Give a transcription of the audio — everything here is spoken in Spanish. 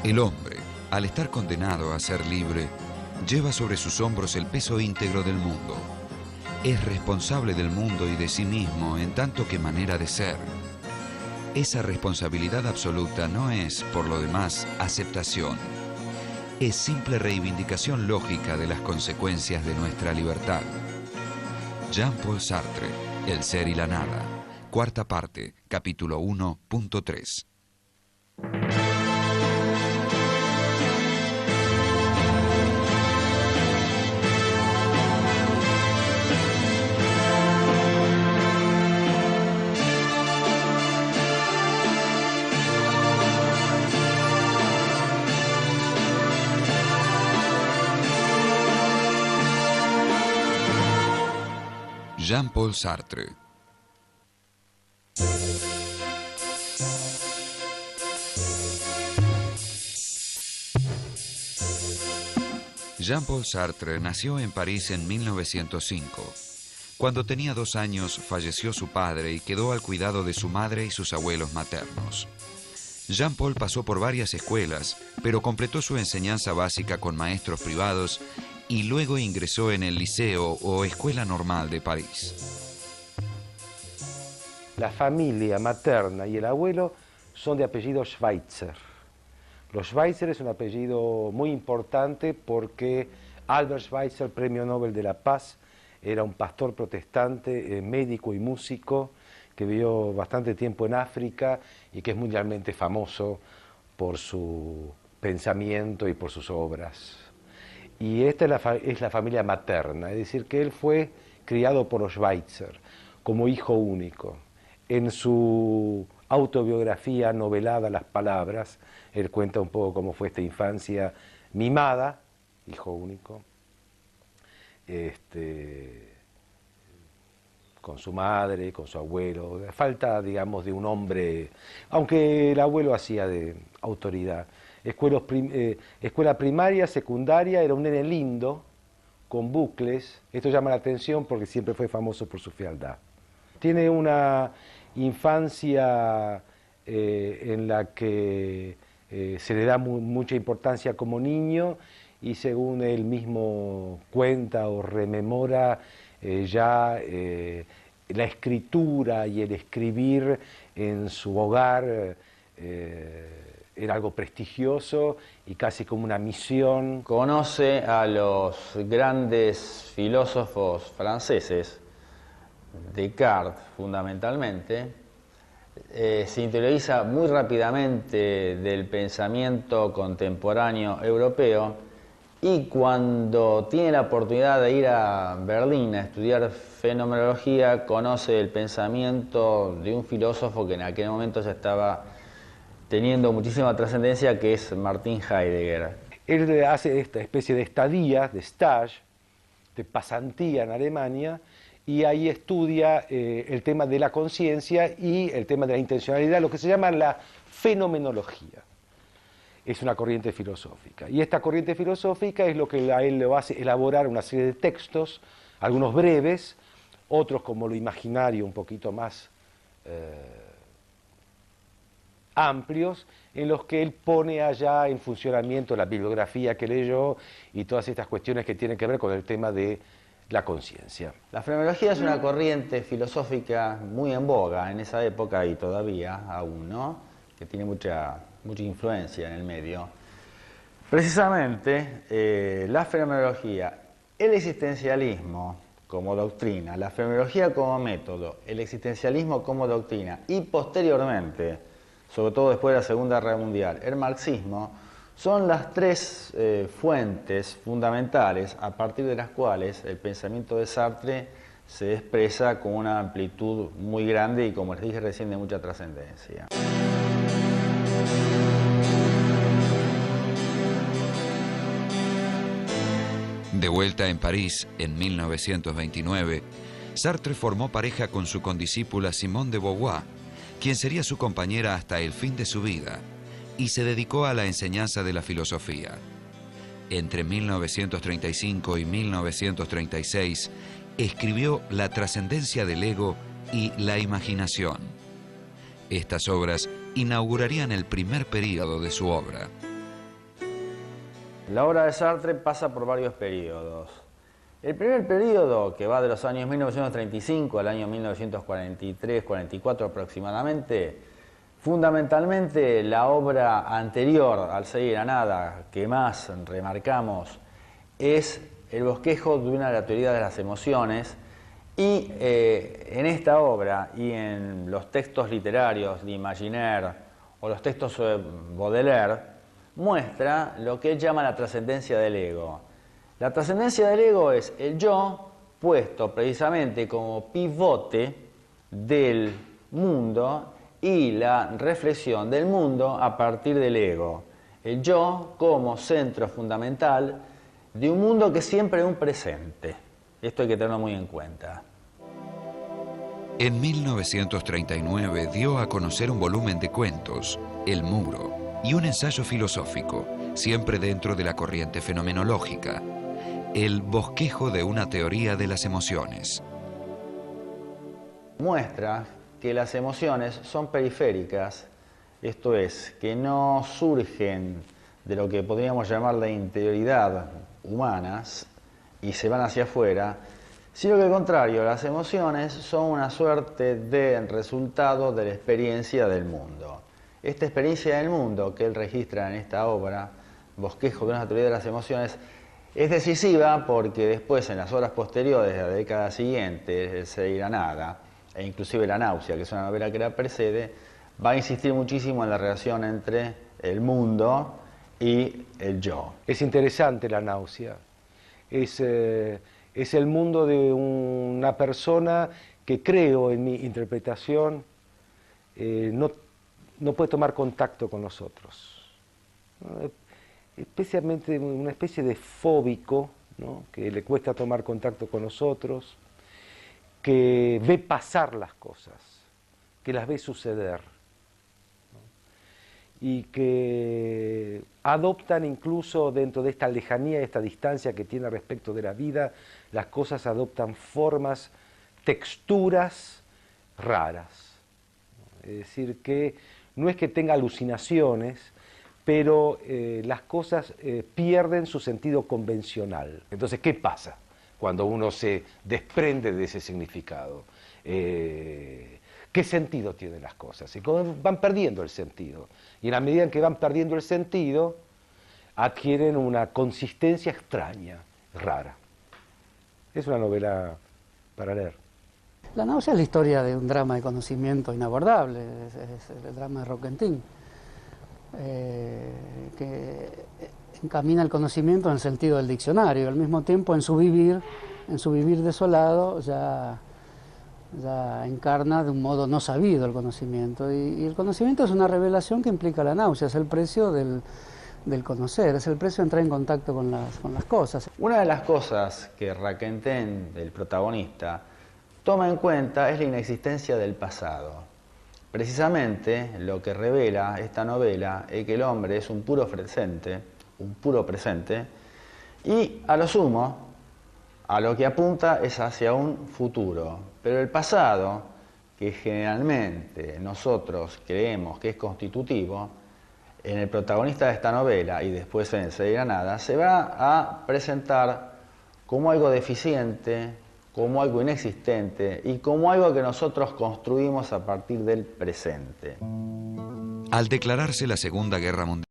El hombre, al estar condenado a ser libre, lleva sobre sus hombros el peso íntegro del mundo. Es responsable del mundo y de sí mismo en tanto que manera de ser. Esa responsabilidad absoluta no es, por lo demás, aceptación. Es simple reivindicación lógica de las consecuencias de nuestra libertad. Jean-Paul Sartre, El ser y la nada. Cuarta parte, capítulo 1.3. Jean-Paul Sartre. Jean-Paul Sartre nació en París en 1905. Cuando tenía 2 años falleció su padre y quedó al cuidado de su madre y sus abuelos maternos. Jean-Paul pasó por varias escuelas, pero completó su enseñanza básica con maestros privados y luego ingresó en el Liceo o Escuela Normal de París. La familia materna y el abuelo son de apellido Schweitzer. Los Schweitzer es un apellido muy importante porque Albert Schweitzer, Premio Nobel de la Paz, era un pastor protestante, médico y músico que vivió bastante tiempo en África y que es mundialmente famoso por su pensamiento y por sus obras. Y esta es la familia materna, es decir, que él fue criado por los Schweitzer como hijo único. En su autobiografía novelada Las Palabras, él cuenta un poco cómo fue esta infancia mimada, hijo único, con su madre, con su abuelo, falta, digamos, de un hombre, aunque el abuelo hacía de autoridad. Escuela primaria, secundaria, era un nene lindo, con bucles. Esto llama la atención porque siempre fue famoso por su fealdad. Tiene una infancia en la que se le da mucha importancia como niño y según él mismo cuenta o rememora, la escritura y el escribir en su hogar era algo prestigioso y casi como una misión. Conoce a los grandes filósofos franceses, Descartes fundamentalmente, se interioriza muy rápidamente del pensamiento contemporáneo europeo y cuando tiene la oportunidad de ir a Berlín a estudiar fenomenología, conoce el pensamiento de un filósofo que en aquel momento ya estaba teniendo muchísima trascendencia, que es Martin Heidegger. Él hace esta especie de estadía, de stage, de pasantía en Alemania, y ahí estudia el tema de la conciencia y el tema de la intencionalidad, lo que se llama la fenomenología. Es una corriente filosófica. Y esta corriente filosófica es lo que a él le hace elaborar una serie de textos, algunos breves, otros como lo imaginario un poquito más amplios, en los que él pone allá en funcionamiento la bibliografía que leyó y todas estas cuestiones que tienen que ver con el tema de la conciencia. La fenomenología es una corriente filosófica muy en boga en esa época y todavía aún, ¿no? Que tiene mucha influencia en el medio. Precisamente la fenomenología, el existencialismo como doctrina, la fenomenología como método, el existencialismo como doctrina y posteriormente, sobre todo después de la Segunda Guerra Mundial, el marxismo, son las 3 fuentes fundamentales a partir de las cuales el pensamiento de Sartre se expresa con una amplitud muy grande y, como les dije recién, de mucha trascendencia. De vuelta en París, en 1929, Sartre formó pareja con su condiscípula Simone de Beauvoir, quien sería su compañera hasta el fin de su vida, y se dedicó a la enseñanza de la filosofía. Entre 1935 y 1936, escribió La trascendencia del ego y La imaginación. Estas obras inaugurarían el primer período de su obra. La obra de Sartre pasa por varios periodos. El primer periodo, que va de los años 1935 al año 1943-44 aproximadamente, fundamentalmente la obra anterior al Ser y la Nada que más remarcamos es el bosquejo de una de las teorías de las emociones, y en esta obra y en los textos literarios de Imaginaire o los textos de Baudelaire muestra lo que él llama la trascendencia del ego. La trascendencia del ego es el yo puesto precisamente como pivote del mundo y la reflexión del mundo a partir del ego. El yo como centro fundamental de un mundo que siempre es un presente. Esto hay que tenerlo muy en cuenta. En 1939 dio a conocer un volumen de cuentos, El Muro, y un ensayo filosófico, siempre dentro de la corriente fenomenológica, El bosquejo de una teoría de las emociones. Muestra que las emociones son periféricas, esto es, que no surgen de lo que podríamos llamar la interioridad humanas y se van hacia afuera, sino que al contrario, las emociones son una suerte de resultado de la experiencia del mundo. Esta experiencia del mundo que él registra en esta obra, Bosquejo de una teoría de las emociones, es decisiva porque después en las obras posteriores de la década siguiente, El Ser y la Nada, e inclusive La Náusea, que es una novela que la precede, va a insistir muchísimo en la relación entre el mundo y el yo. Es interesante La Náusea. Es el mundo de una persona que, creo en mi interpretación, no puede tomar contacto con nosotros. Especialmente una especie de fóbico, ¿no? Que le cuesta tomar contacto con nosotros, que ve pasar las cosas, que las ve suceder, ¿no? Y que adoptan incluso dentro de esta lejanía, esta distancia que tiene respecto de la vida, las cosas adoptan formas, texturas raras, ¿no? Es decir, que no es que tenga alucinaciones, pero las cosas pierden su sentido convencional. Entonces, ¿qué pasa cuando uno se desprende de ese significado? ¿Qué sentido tienen las cosas? Y van perdiendo el sentido. Y en la medida en que van perdiendo el sentido, adquieren una consistencia extraña, rara. Es una novela para leer. La Náusea es la historia de un drama de conocimiento inabordable, es el drama de Roquentin, que encamina el conocimiento en el sentido del diccionario, al mismo tiempo en su vivir desolado ya encarna de un modo no sabido el conocimiento, y el conocimiento es una revelación que implica la náusea, es el precio del conocer, es el precio de entrar en contacto con las cosas. Una de las cosas que Roquentin, el protagonista, toma en cuenta es la inexistencia del pasado. Precisamente lo que revela esta novela es que el hombre es un puro presente, y a lo sumo, a lo que apunta es hacia un futuro. Pero el pasado, que generalmente nosotros creemos que es constitutivo, en el protagonista de esta novela y después en El Ser y la Nada, se va a presentar como algo deficiente, como algo inexistente y como algo que nosotros construimos a partir del presente. Al declararse la Segunda Guerra Mundial,